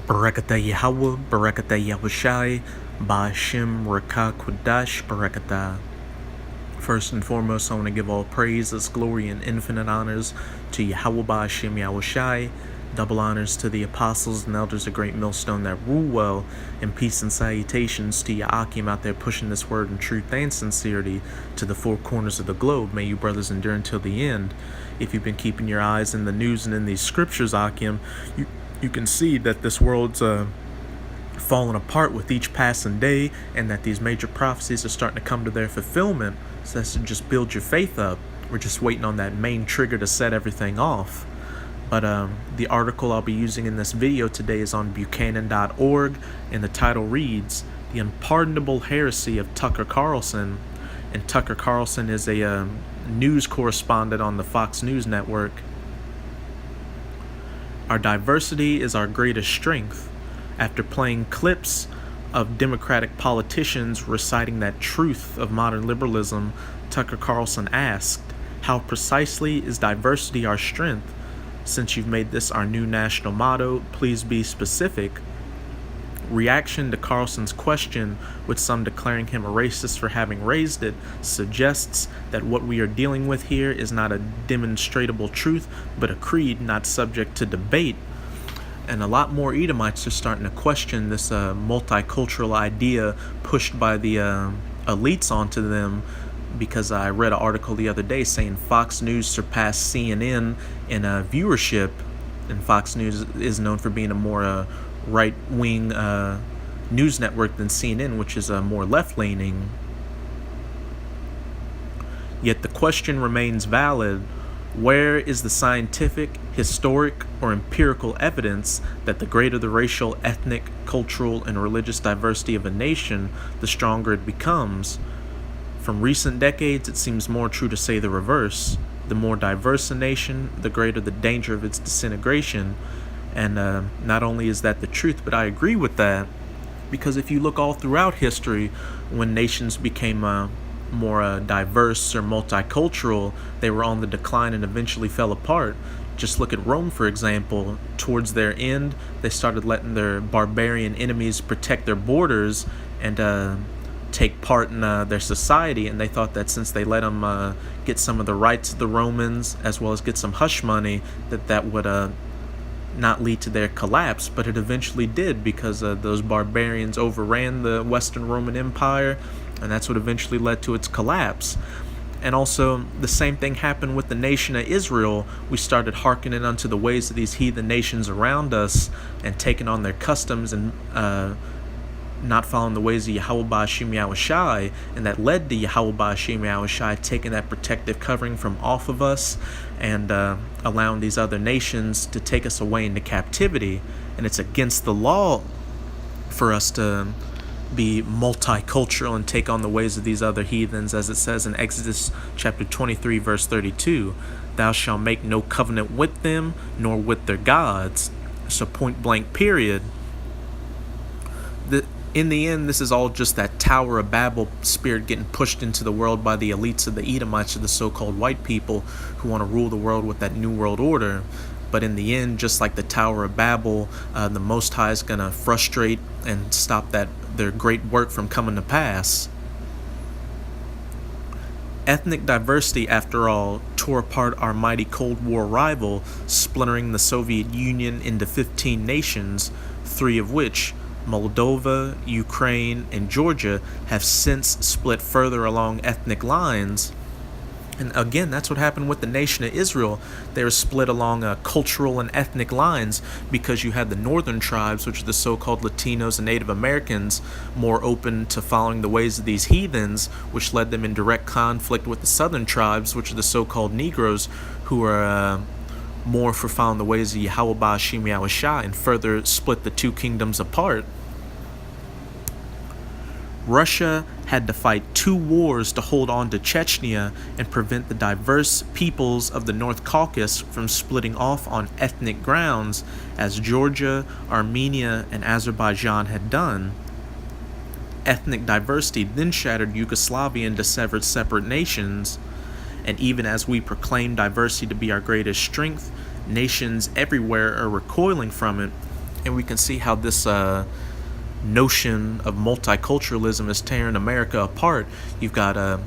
Barakatah Yahweh, Barakatah Yahushai, Ba'ashem Rakah Kudash, Barakatah. First and foremost, I want to give all praises, glory, and infinite honors to Yahweh Ba'ashem Yahushai. Double honors to the apostles and elders of Great Millstone that rule well, and peace and salutations to Ya'akim out there pushing this word in truth and sincerity to the four corners of the globe. May you brothers endure until the end. If you've been keeping your eyes in the news and in these scriptures, Akim, you can see that this world's falling apart with each passing day, and that these major prophecies are starting to come to their fulfillment. So that's to just build your faith up. We're just waiting on that main trigger to set everything off. But the article I'll be using in this video today is on Buchanan.org, and the title reads, "The Unpardonable Heresy of Tucker Carlson." And Tucker Carlson is a news correspondent on the Fox News network. "Our diversity is our greatest strength." After playing clips of Democratic politicians reciting that truth of modern liberalism, Tucker Carlson asked, "How precisely is diversity our strength? Since you've made this our new national motto, please be specific." Reaction to Carlson's question, with some declaring him a racist for having raised it, suggests that what we are dealing with here is not a demonstrable truth, but a creed not subject to debate. And a lot more Edomites are starting to question this multicultural idea pushed by the elites onto them, because I read an article the other day saying Fox News surpassed CNN in viewership, and Fox News is known for being a more right-wing news network than CNN, which is more left-leaning. Yet the question remains valid: where is the scientific, historic, or empirical evidence that the greater the racial, ethnic, cultural, and religious diversity of a nation, the stronger it becomes? From recent decades, it seems more true to say the reverse. The more diverse a nation, the greater the danger of its disintegration. And not only is that the truth, but I agree with that, because if you look all throughout history, when nations became more diverse or multicultural, they were on the decline and eventually fell apart. Just look at Rome, for example. Towards their end, they started letting their barbarian enemies protect their borders and take part in their society, and they thought that since they let them get some of the rights of the Romans, as well as get some hush money, that would not lead to their collapse. But it eventually did, because those barbarians overran the Western Roman Empire, and that's what eventually led to its collapse. And also, the same thing happened with the nation of Israel. We started hearkening unto the ways of these heathen nations around us and taking on their customs and not following the ways of Yahweh Ba'ashem Yahushai, and that led to Yahweh Ba'ashem Yahushai taking that protective covering from off of us and allowing these other nations to take us away into captivity. And it's against the law for us to be multicultural and take on the ways of these other heathens, as it says in Exodus chapter 23, verse 32, "Thou shalt make no covenant with them, nor with their gods." So point blank, period. In the end, this is all just that Tower of Babel spirit getting pushed into the world by the elites of the Edomites, or the so-called white people who want to rule the world with that New World Order. But in the end, just like the Tower of Babel, the Most High is going to frustrate and stop their great work from coming to pass. Ethnic diversity, after all, tore apart our mighty Cold War rival, splintering the Soviet Union into 15 nations, 3 of which, Moldova, Ukraine, and Georgia, have since split further along ethnic lines. And again, that's what happened with the nation of Israel. They were split along cultural and ethnic lines, because you had the northern tribes, which are the so-called Latinos and Native Americans, more open to following the ways of these heathens, which led them in direct conflict with the southern tribes, which are the so-called Negroes, who are more for following the ways of Yahweh Ba'ashem Yahushai, and further split the two kingdoms apart. Russia had to fight 2 wars to hold on to Chechnya and prevent the diverse peoples of the North Caucasus from splitting off on ethnic grounds, as Georgia, Armenia, and Azerbaijan had done. Ethnic diversity then shattered Yugoslavia into separate nations, and even as we proclaim diversity to be our greatest strength, nations everywhere are recoiling from it And we can see how this notion of multiculturalism is tearing America apart. You've got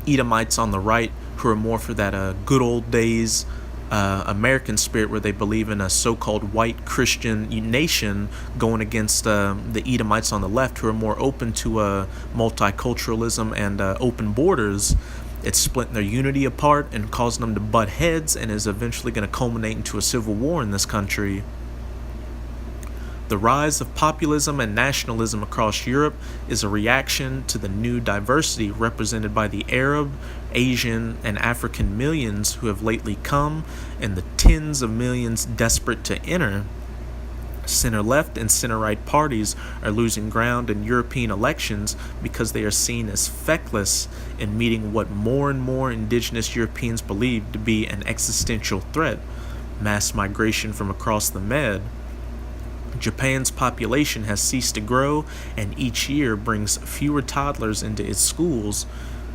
Edomites on the right who are more for that good old days American spirit, where they believe in a so-called white Christian nation, going against the Edomites on the left, who are more open to multiculturalism and open borders. It's splitting their unity apart and causing them to butt heads, and is eventually going to culminate into a civil war in this country. The rise of populism and nationalism across Europe is a reaction to the new diversity represented by the Arab, Asian, and African millions who have lately come, and the tens of millions desperate to enter. Center-left and center-right parties are losing ground in European elections because they are seen as feckless in meeting what more and more indigenous Europeans believe to be an existential threat: mass migration from across the Med. Japan's population has ceased to grow, and each year brings fewer toddlers into its schools,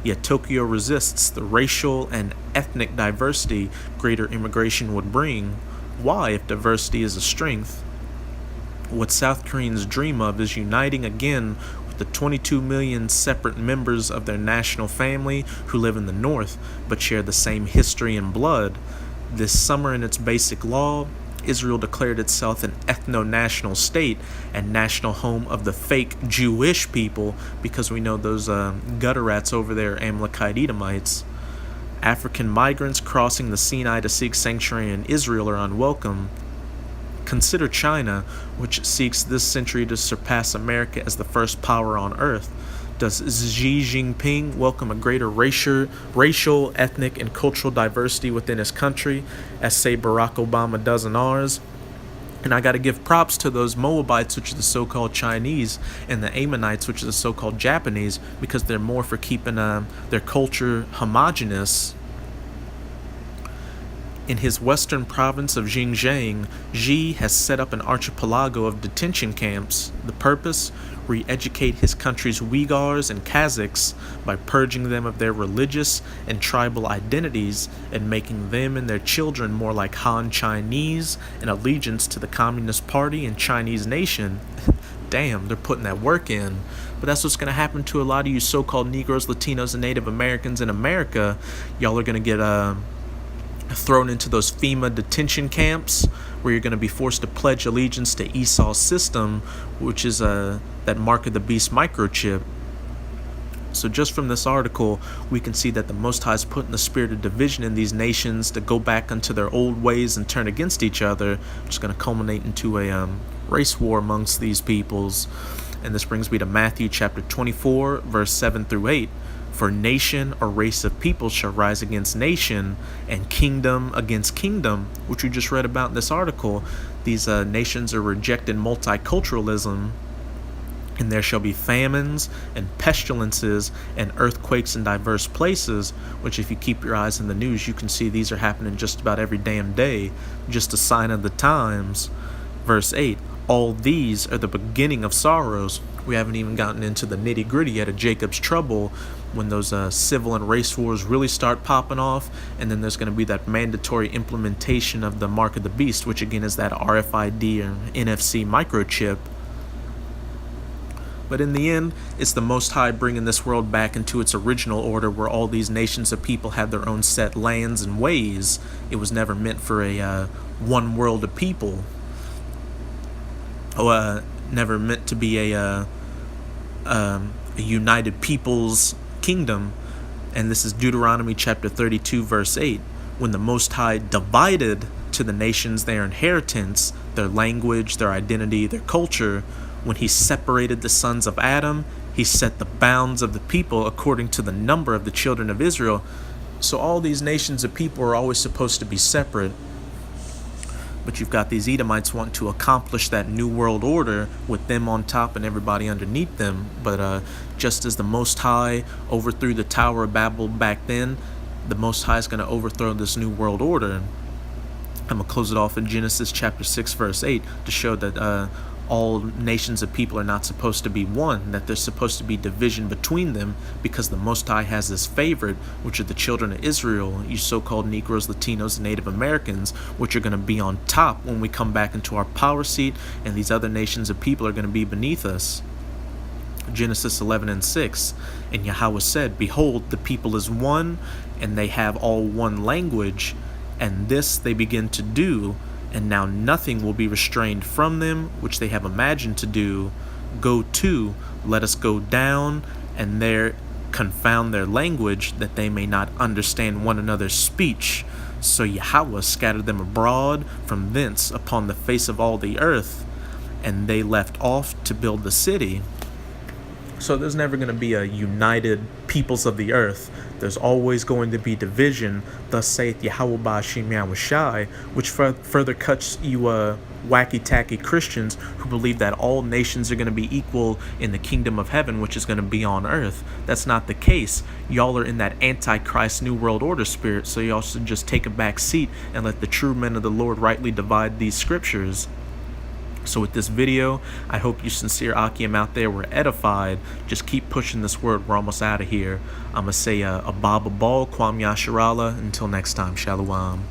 yet Tokyo resists the racial and ethnic diversity greater immigration would bring. Why, if diversity is a strength? What South Koreans dream of is uniting again with the 22 million separate members of their national family who live in the North, but share the same history and blood. This summer, in its basic law, Israel declared itself an ethno-national state and national home of the fake Jewish people, because we know those gutter rats over there are Amalekite Edomites. African migrants crossing the Sinai to seek sanctuary in Israel are unwelcome. Consider China, which seeks this century to surpass America as the first power on earth. Does Xi Jinping welcome a greater racial, ethnic, and cultural diversity within his country, as, say, Barack Obama does in ours? And I got to give props to those Moabites, which are the so-called Chinese, and the Ammonites, which are the so-called Japanese, because they're more for keeping their culture homogeneous. In his western province of Xinjiang, Xi has set up an archipelago of detention camps. The purpose? Re-educate his country's Uyghurs and Kazakhs by purging them of their religious and tribal identities and making them and their children more like Han Chinese in allegiance to the Communist Party and Chinese nation. Damn, they're putting that work in. But that's what's going to happen to a lot of you so-called Negroes, Latinos, and Native Americans in America. Y'all are going to get thrown into those FEMA detention camps, where you're going to be forced to pledge allegiance to Esau's system, which is that Mark of the Beast microchip. So just from this article, we can see that the Most High is putting the spirit of division in these nations to go back unto their old ways and turn against each other, which is going to culminate into a race war amongst these peoples. And this brings me to Matthew chapter 24, verse 7 through 8. For nation or race of people shall rise against nation, and kingdom against kingdom, which we just read about in this article. These nations are rejecting multiculturalism, and there shall be famines and pestilences and earthquakes in diverse places, which if you keep your eyes in the news, you can see these are happening just about every damn day, just a sign of the times. Verse 8, all these are the beginning of sorrows. We haven't even gotten into the nitty-gritty yet of Jacob's trouble, when those civil and race wars really start popping off, and then there's going to be that mandatory implementation of the Mark of the Beast, which again is that RFID or NFC microchip. But in the end, it's the Most High bringing this world back into its original order, where all these nations of people had their own set lands and ways. It was never meant for a one world of people. Never meant to be a united people's kingdom. And this is Deuteronomy chapter 32, verse 8. When the Most High divided to the nations their inheritance, their language, their identity, their culture, when he separated the sons of Adam, he set the bounds of the people according to the number of the children of Israel. So all these nations of people are always supposed to be separate. But you've got these Edomites wanting to accomplish that new world order with them on top and everybody underneath them. But just as the Most High overthrew the Tower of Babel back then, the Most High is going to overthrow this new world order. I'm going to close it off in Genesis chapter 6, verse 8 to show that all nations of people are not supposed to be one, that there's supposed to be division between them, because the Most High has this favorite, which are the children of Israel, you so-called Negroes, Latinos, and Native Americans, which are going to be on top when we come back into our power seat, and these other nations of people are going to be beneath us. Genesis 11:6, and Yahweh said, Behold, the people is one, and they have all one language, and this they begin to do, and now nothing will be restrained from them, which they have imagined to do. Go to, let us go down, and there confound their language, that they may not understand one another's speech. So Yahweh scattered them abroad from thence upon the face of all the earth, and they left off to build the city. So there's never going to be a united peoples of the earth. There's always going to be division. Thus saith Yahweh Ba'ashim Yahushai, which further cuts you wacky-tacky Christians who believe that all nations are going to be equal in the kingdom of heaven, which is going to be on earth. That's not the case. Y'all are in that Antichrist New World Order spirit, so y'all should just take a back seat and let the true men of the Lord rightly divide these scriptures. So with this video, I hope you sincere Akim out there were edified. Just keep pushing this word. We're almost out of here. I'm going to say a Baba Ball, Kwam Yasharala. Until next time, Shalom.